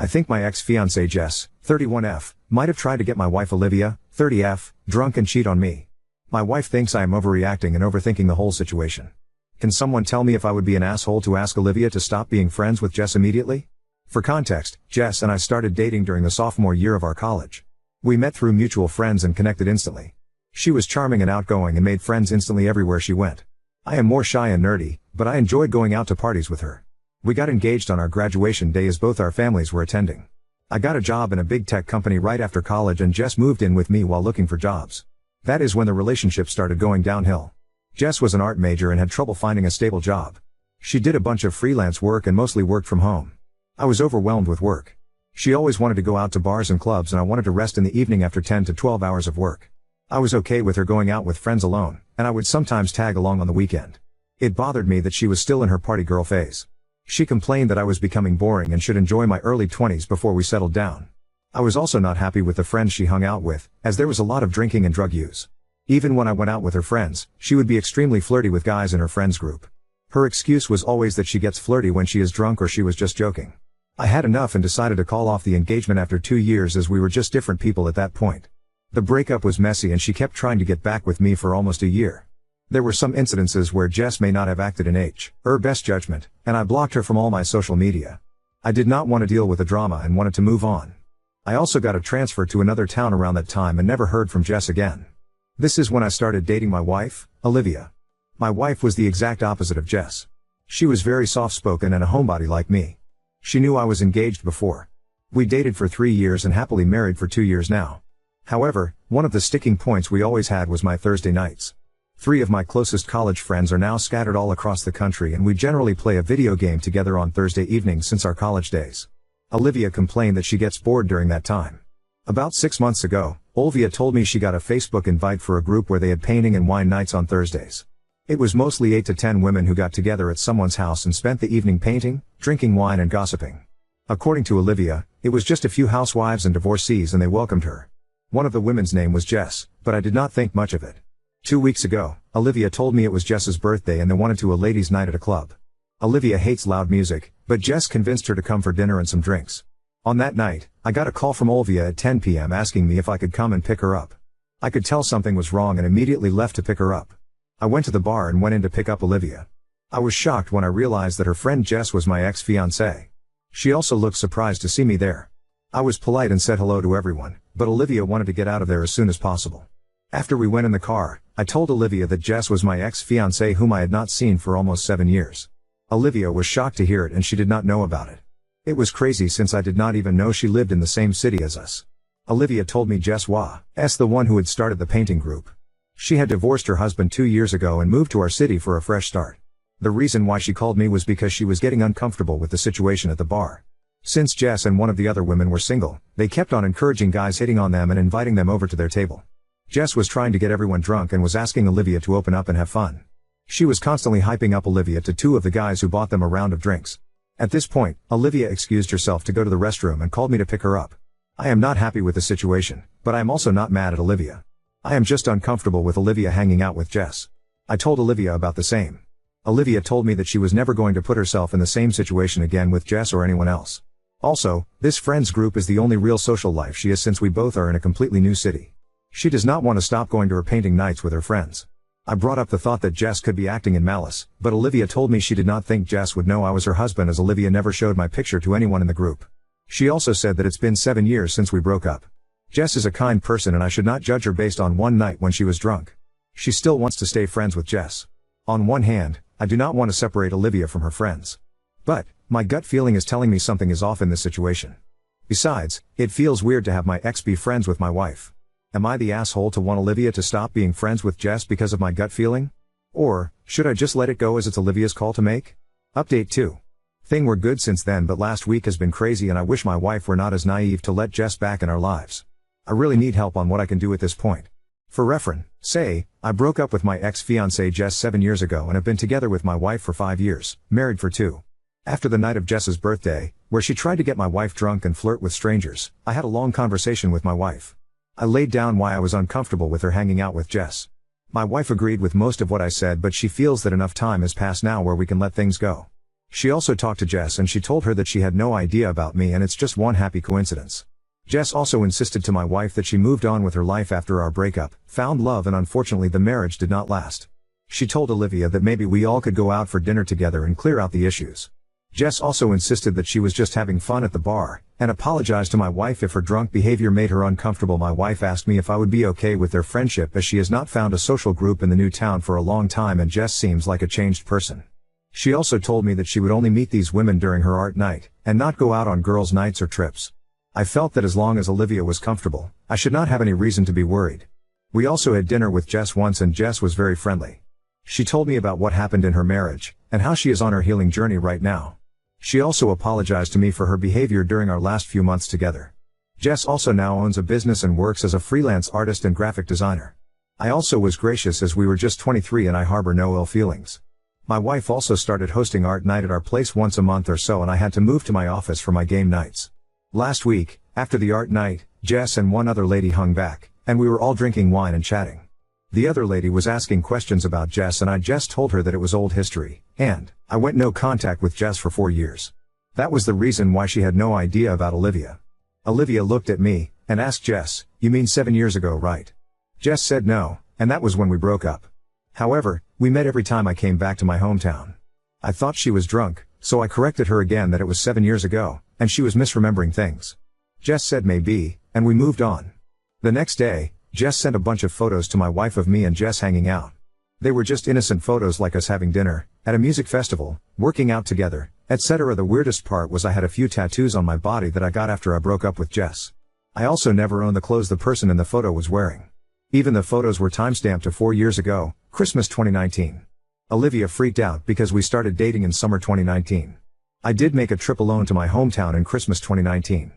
I think my ex-fiancée Jess, 31F, might have tried to get my wife Olivia, 30F, drunk and cheat on me. My wife thinks I am overreacting and overthinking the whole situation. Can someone tell me if I would be an asshole to ask Olivia to stop being friends with Jess immediately? For context, Jess and I started dating during the sophomore year of our college. We met through mutual friends and connected instantly. She was charming and outgoing and made friends instantly everywhere she went. I am more shy and nerdy, but I enjoyed going out to parties with her. We got engaged on our graduation day as both our families were attending. I got a job in a big tech company right after college and Jess moved in with me while looking for jobs. That is when the relationship started going downhill. Jess was an art major and had trouble finding a stable job. She did a bunch of freelance work and mostly worked from home. I was overwhelmed with work. She always wanted to go out to bars and clubs and I wanted to rest in the evening after 10 to 12 hours of work. I was okay with her going out with friends alone, and I would sometimes tag along on the weekend. It bothered me that she was still in her party girl phase. She complained that I was becoming boring and should enjoy my early 20s before we settled down. I was also not happy with the friends she hung out with, as there was a lot of drinking and drug use. Even when I went out with her friends, she would be extremely flirty with guys in her friends group. Her excuse was always that she gets flirty when she is drunk or she was just joking. I had enough and decided to call off the engagement after 2 years as we were just different people at that point. The breakup was messy and she kept trying to get back with me for almost a year. There were some incidences where Jess may not have acted in her best judgment, and I blocked her from all my social media. I did not want to deal with the drama and wanted to move on. I also got a transfer to another town around that time and never heard from Jess again. This is when I started dating my wife, Olivia. My wife was the exact opposite of Jess. She was very soft-spoken and a homebody like me. She knew I was engaged before. We dated for 3 years and happily married for 2 years now. However, one of the sticking points we always had was my Thursday nights. 3 of my closest college friends are now scattered all across the country and we generally play a video game together on Thursday evenings since our college days. Olivia complained that she gets bored during that time. About 6 months ago, Olivia told me she got a Facebook invite for a group where they had painting and wine nights on Thursdays. It was mostly 8 to 10 women who got together at someone's house and spent the evening painting, drinking wine and gossiping. According to Olivia, it was just a few housewives and divorcees and they welcomed her. One of the women's name was Jess, but I did not think much of it. 2 weeks ago, Olivia told me it was Jess's birthday and they wanted to a ladies' night at a club. Olivia hates loud music, but Jess convinced her to come for dinner and some drinks. On that night, I got a call from Olivia at 10 p.m. asking me if I could come and pick her up. I could tell something was wrong and immediately left to pick her up. I went to the bar and went in to pick up Olivia. I was shocked when I realized that her friend Jess was my ex-fiancée. She also looked surprised to see me there. I was polite and said hello to everyone, but Olivia wanted to get out of there as soon as possible. After we went in the car, I told Olivia that Jess was my ex-fiancée whom I had not seen for almost 7 years. Olivia was shocked to hear it and she did not know about it. It was crazy since I did not even know she lived in the same city as us. Olivia told me Jess was the one who had started the painting group. She had divorced her husband 2 years ago and moved to our city for a fresh start. The reason why she called me was because she was getting uncomfortable with the situation at the bar. Since Jess and one of the other women were single, they kept on encouraging guys hitting on them and inviting them over to their table. Jess was trying to get everyone drunk and was asking Olivia to open up and have fun. She was constantly hyping up Olivia to 2 of the guys who bought them a round of drinks. At this point, Olivia excused herself to go to the restroom and called me to pick her up. I am not happy with the situation, but I am also not mad at Olivia. I am just uncomfortable with Olivia hanging out with Jess. I told Olivia about the same. Olivia told me that she was never going to put herself in the same situation again with Jess or anyone else. Also, this friends group is the only real social life she has since we both are in a completely new city. She does not want to stop going to her painting nights with her friends. I brought up the thought that Jess could be acting in malice, but Olivia told me she did not think Jess would know I was her husband as Olivia never showed my picture to anyone in the group. She also said that it's been 7 years since we broke up. Jess is a kind person and I should not judge her based on one night when she was drunk. She still wants to stay friends with Jess. On one hand, I do not want to separate Olivia from her friends. But, my gut feeling is telling me something is off in this situation. Besides, it feels weird to have my ex be friends with my wife. Am I the asshole to want Olivia to stop being friends with Jess because of my gut feeling? Or, should I just let it go as it's Olivia's call to make? Update 2. Thing we're good since then, but last week has been crazy and I wish my wife were not as naive to let Jess back in our lives. I really need help on what I can do at this point. For reference, say, I broke up with my ex-fiancée Jess 7 years ago and have been together with my wife for 5 years, married for 2. After the night of Jess's birthday, where she tried to get my wife drunk and flirt with strangers, I had a long conversation with my wife. I laid down why I was uncomfortable with her hanging out with Jess. My wife agreed with most of what I said, but she feels that enough time has passed now where we can let things go. She also talked to Jess and she told her that she had no idea about me and it's just one happy coincidence. Jess also insisted to my wife that she moved on with her life after our breakup, found love, and unfortunately the marriage did not last. She told Olivia that maybe we all could go out for dinner together and clear out the issues. Jess also insisted that she was just having fun at the bar, and apologized to my wife if her drunk behavior made her uncomfortable. My wife asked me if I would be okay with their friendship as she has not found a social group in the new town for a long time and Jess seems like a changed person. She also told me that she would only meet these women during her art night, and not go out on girls' nights or trips. I felt that as long as Olivia was comfortable, I should not have any reason to be worried. We also had dinner with Jess once and Jess was very friendly. She told me about what happened in her marriage, and how she is on her healing journey right now. She also apologized to me for her behavior during our last few months together. Jess also now owns a business and works as a freelance artist and graphic designer. I also was gracious as we were just 23 and I harbor no ill feelings. My wife also started hosting art night at our place once a month or so and I had to move to my office for my game nights. Last week, after the art night, Jess and one other lady hung back, and we were all drinking wine and chatting. The other lady was asking questions about Jess and I just told her that it was old history, and I went no contact with Jess for 4 years. That was the reason why she had no idea about Olivia. Olivia looked at me, and asked Jess, "You mean 7 years ago, right?" Jess said no, and that was when we broke up. However, we met every time I came back to my hometown. I thought she was drunk, so I corrected her again that it was 7 years ago, and she was misremembering things. Jess said maybe, and we moved on. The next day, Jess sent a bunch of photos to my wife of me and Jess hanging out. They were just innocent photos like us having dinner, at a music festival, working out together, etc. The weirdest part was I had a few tattoos on my body that I got after I broke up with Jess. I also never owned the clothes the person in the photo was wearing. Even the photos were timestamped to 4 years ago, Christmas 2019. Olivia freaked out because we started dating in summer 2019. I did make a trip alone to my hometown in Christmas 2019.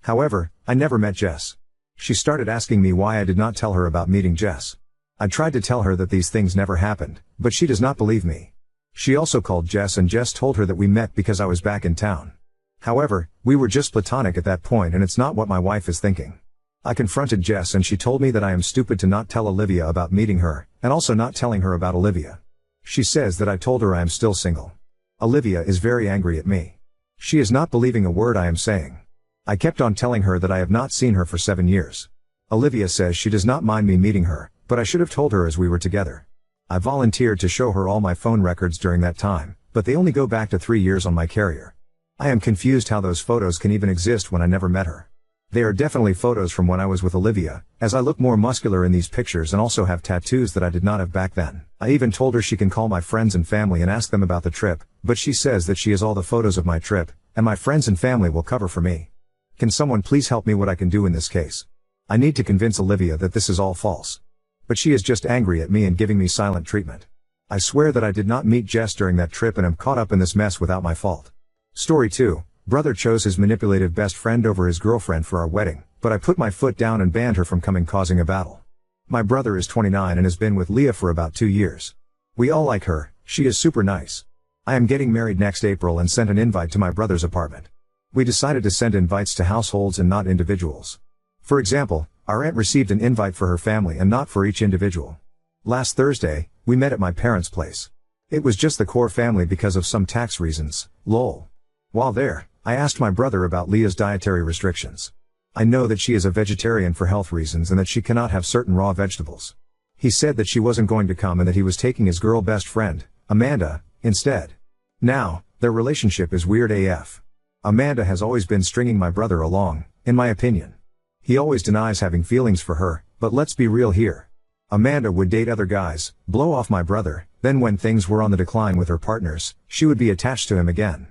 However, I never met Jess. She started asking me why I did not tell her about meeting Jess. I tried to tell her that these things never happened, but she does not believe me. She also called Jess and Jess told her that we met because I was back in town. However, we were just platonic at that point and it's not what my wife is thinking. I confronted Jess and she told me that I am stupid to not tell Olivia about meeting her, and also not telling her about Olivia. She says that I told her I am still single. Olivia is very angry at me. She is not believing a word I am saying. I kept on telling her that I have not seen her for 7 years. Olivia says she does not mind me meeting her, but I should have told her as we were together. I volunteered to show her all my phone records during that time, but they only go back to 3 years on my carrier. I am confused how those photos can even exist when I never met her. They are definitely photos from when I was with Olivia, as I look more muscular in these pictures and also have tattoos that I did not have back then. I even told her she can call my friends and family and ask them about the trip, but she says that she has all the photos of my trip, and my friends and family will cover for me. Can someone please help me what I can do in this case? I need to convince Olivia that this is all false. But she is just angry at me and giving me silent treatment. I swear that I did not meet Jess during that trip and am caught up in this mess without my fault. Story 2. Brother chose his manipulative best friend over his girlfriend for our wedding, but I put my foot down and banned her from coming causing a battle. My brother is 29 and has been with Leah for about 2 years. We all like her, she is super nice. I am getting married next April and sent an invite to my brother's apartment. We decided to send invites to households and not individuals. For example, our aunt received an invite for her family and not for each individual. Last Thursday, we met at my parents' place. It was just the core family because of some tax reasons, lol. While there, I asked my brother about Leah's dietary restrictions. I know that she is a vegetarian for health reasons and that she cannot have certain raw vegetables. He said that she wasn't going to come and that he was taking his girl best friend, Amanda, instead. Now, their relationship is weird AF. Amanda has always been stringing my brother along, in my opinion. He always denies having feelings for her, but let's be real here. Amanda would date other guys, blow off my brother, then when things were on the decline with her partners, she would be attached to him again.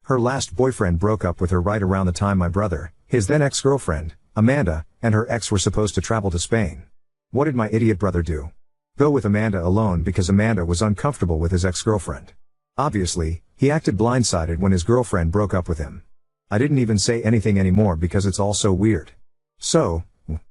Her last boyfriend broke up with her right around the time my brother, his then ex-girlfriend, Amanda, and her ex were supposed to travel to Spain. What did my idiot brother do? Go with Amanda alone because Amanda was uncomfortable with his ex-girlfriend. Obviously, he acted blindsided when his girlfriend broke up with him. I didn't even say anything anymore because it's all so weird. So,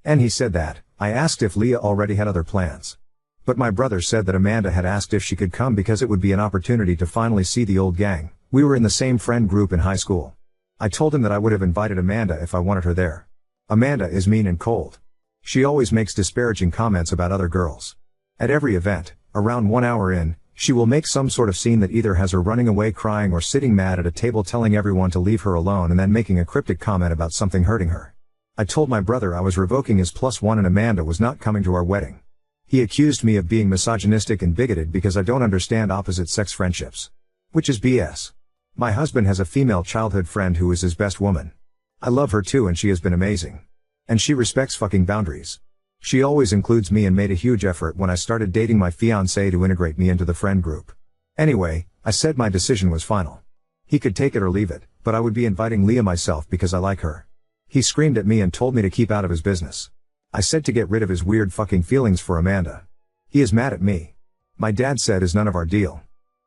and he said that, I asked if Leah already had other plans. But my brother said that Amanda had asked if she could come because it would be an opportunity to finally see the old gang. We were in the same friend group in high school. I told him that I would have invited Amanda if I wanted her there. Amanda is mean and cold. She always makes disparaging comments about other girls. At every event, around 1 hour in, She will make some sort of scene that either has her running away crying or sitting mad at a table telling everyone to leave her alone and then making a cryptic comment about something hurting her. I told my brother I was revoking his +1 and Amanda was not coming to our wedding. He accused me of being misogynistic and bigoted because I don't understand opposite-sex friendships. Which is BS. My husband has a female childhood friend who is his best woman. I love her too and she has been amazing. And she respects fucking boundaries. She always includes me and made a huge effort when I started dating my fiancé to integrate me into the friend group. Anyway, I said my decision was final. He could take it or leave it, but I would be inviting Leah myself because I like her. He screamed at me and told me to keep out of his business. I said to get rid of his weird fucking feelings for Amanda. He is mad at me. My dad said is none of our deal.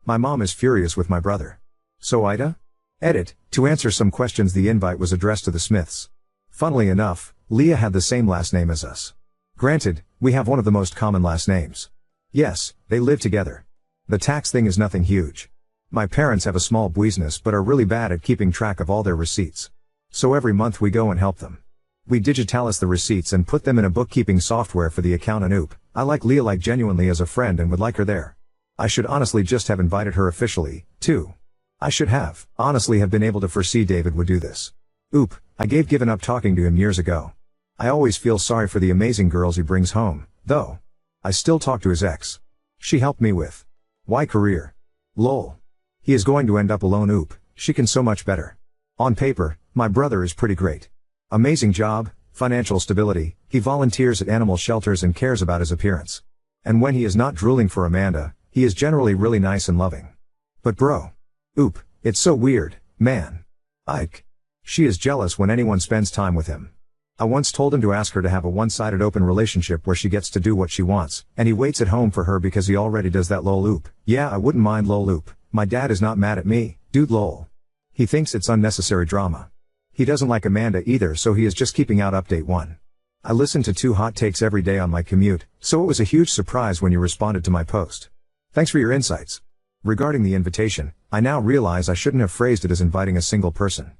My mom is furious with my brother. So Ida? Edit, to answer some questions the invite was addressed to the Smiths. Funnily enough, Leah had the same last name as us. Granted, we have one of the most common last names. Yes, they live together. The tax thing is nothing huge. My parents have a small business but are really bad at keeping track of all their receipts. So every month we go and help them. We digitalize the receipts and put them in a bookkeeping software for the account and oop, I like Leah like genuinely as a friend and would like her there. I should honestly just have invited her officially, too. I should honestly have been able to foresee David would do this. Oop, I given up talking to him years ago. I always feel sorry for the amazing girls he brings home, though. I still talk to his ex. She helped me with Y career. Lol. He is going to end up alone oop, she can so much better. On paper, my brother is pretty great. Amazing job, financial stability, he volunteers at animal shelters and cares about his appearance. And when he is not drooling for Amanda, he is generally really nice and loving. But bro. Oop, it's so weird, man. Ike. She is jealous when anyone spends time with him. I once told him to ask her to have a one-sided open relationship where she gets to do what she wants, and he waits at home for her because he already does that lol oop. Yeah, I wouldn't mind lol oop. My dad is not mad at me, dude lol. He thinks it's unnecessary drama. He doesn't like Amanda either, so he is just keeping out update 1. I listen to 2 hot takes every day on my commute, so it was a huge surprise when you responded to my post. Thanks for your insights. Regarding the invitation, I now realize I shouldn't have phrased it as inviting a single person.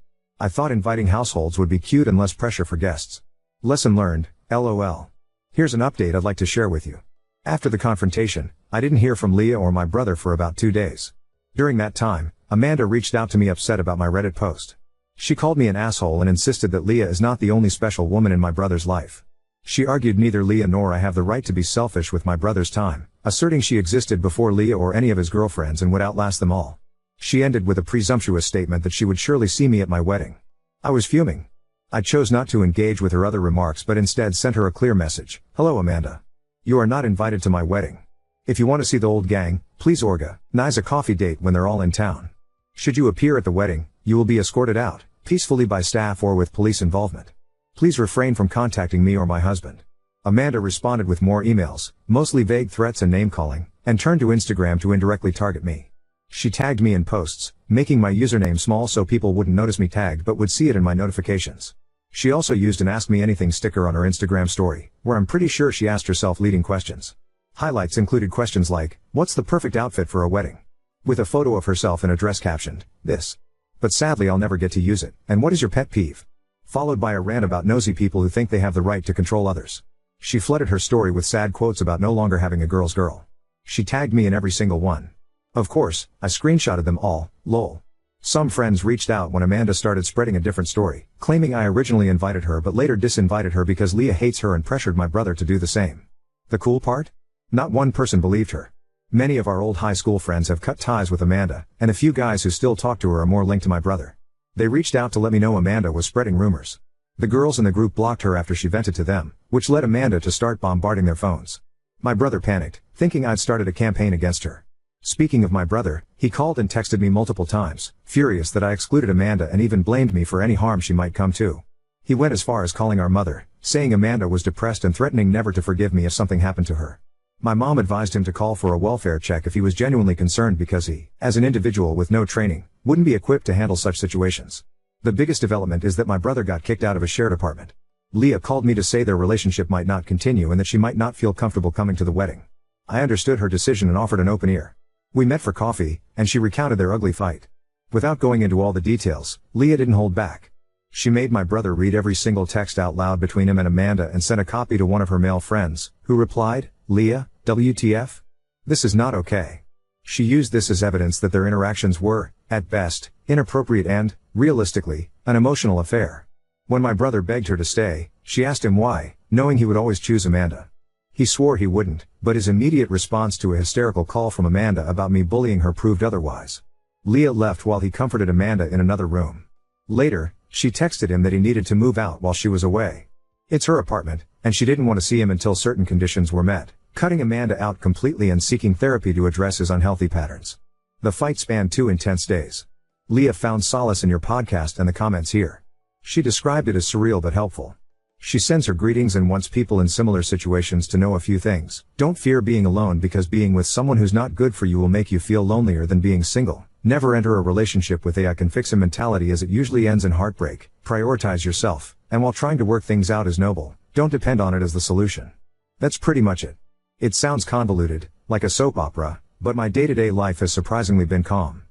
I thought inviting households would be cute and less pressure for guests. Lesson learned, LOL. Here's an update I'd like to share with you. After the confrontation, I didn't hear from Leah or my brother for about 2 days. During that time, Amanda reached out to me upset about my Reddit post. She called me an asshole and insisted that Leah is not the only special woman in my brother's life. She argued neither Leah nor I have the right to be selfish with my brother's time, asserting she existed before Leah or any of his girlfriends and would outlast them all. She ended with a presumptuous statement that she would surely see me at my wedding. I was fuming. I chose not to engage with her other remarks but instead sent her a clear message. Hello Amanda. You are not invited to my wedding. If you want to see the old gang, please organize a coffee date when they're all in town. Should you appear at the wedding, you will be escorted out, peacefully by staff or with police involvement. Please refrain from contacting me or my husband. Amanda responded with more emails, mostly vague threats and name-calling, and turned to Instagram to indirectly target me. She tagged me in posts, making my username small so people wouldn't notice me tagged but would see it in my notifications. She also used an Ask Me Anything sticker on her Instagram story, where I'm pretty sure she asked herself leading questions. Highlights included questions like, what's the perfect outfit for a wedding? With a photo of herself in a dress captioned, this. But sadly I'll never get to use it, and what is your pet peeve? Followed by a rant about nosy people who think they have the right to control others. She flooded her story with sad quotes about no longer having a girl's girl. She tagged me in every single one. Of course, I screenshotted them all, lol. Some friends reached out when Amanda started spreading a different story, claiming I originally invited her but later disinvited her because Leah hates her and pressured my brother to do the same. The cool part? Not one person believed her. Many of our old high school friends have cut ties with Amanda, and a few guys who still talk to her are more linked to my brother. They reached out to let me know Amanda was spreading rumors. The girls in the group blocked her after she vented to them, which led Amanda to start bombarding their phones. My brother panicked, thinking I'd started a campaign against her. Speaking of my brother, he called and texted me multiple times, furious that I excluded Amanda and even blamed me for any harm she might come to. He went as far as calling our mother, saying Amanda was depressed and threatening never to forgive me if something happened to her. My mom advised him to call for a welfare check if he was genuinely concerned because he, as an individual with no training, wouldn't be equipped to handle such situations. The biggest development is that my brother got kicked out of a shared apartment. Leah called me to say their relationship might not continue and that she might not feel comfortable coming to the wedding. I understood her decision and offered an open ear. We met for coffee, and she recounted their ugly fight. Without going into all the details, Leah didn't hold back. She made my brother read every single text out loud between him and Amanda and sent a copy to one of her male friends, who replied, Leah, WTF? This is not okay. She used this as evidence that their interactions were, at best, inappropriate and, realistically, an emotional affair. When my brother begged her to stay, she asked him why, knowing he would always choose Amanda. He swore he wouldn't, but his immediate response to a hysterical call from Amanda about me bullying her proved otherwise. Leah left while he comforted Amanda in another room. Later, she texted him that he needed to move out while she was away. It's her apartment, and she didn't want to see him until certain conditions were met, cutting Amanda out completely and seeking therapy to address his unhealthy patterns. The fight spanned 2 intense days. Leah found solace in your podcast and the comments here. She described it as surreal but helpful. She sends her greetings and wants people in similar situations to know a few things. Don't fear being alone, because being with someone who's not good for you will make you feel lonelier than being single. Never enter a relationship with a "I can fix him" mentality, as it usually ends in heartbreak. Prioritize yourself, and while trying to work things out is noble, don't depend on it as the solution. That's pretty much it. It sounds convoluted, like a soap opera, but my day-to-day life has surprisingly been calm.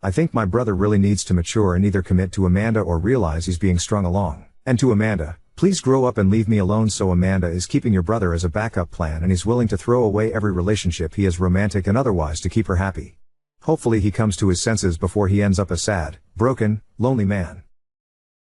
I think my brother really needs to mature and either commit to Amanda or realize he's being strung along. And to Amanda, please grow up and leave me alone. So Amanda is keeping your brother as a backup plan, and he's willing to throw away every relationship he has, romantic and otherwise, to keep her happy. Hopefully he comes to his senses before he ends up a sad, broken, lonely man.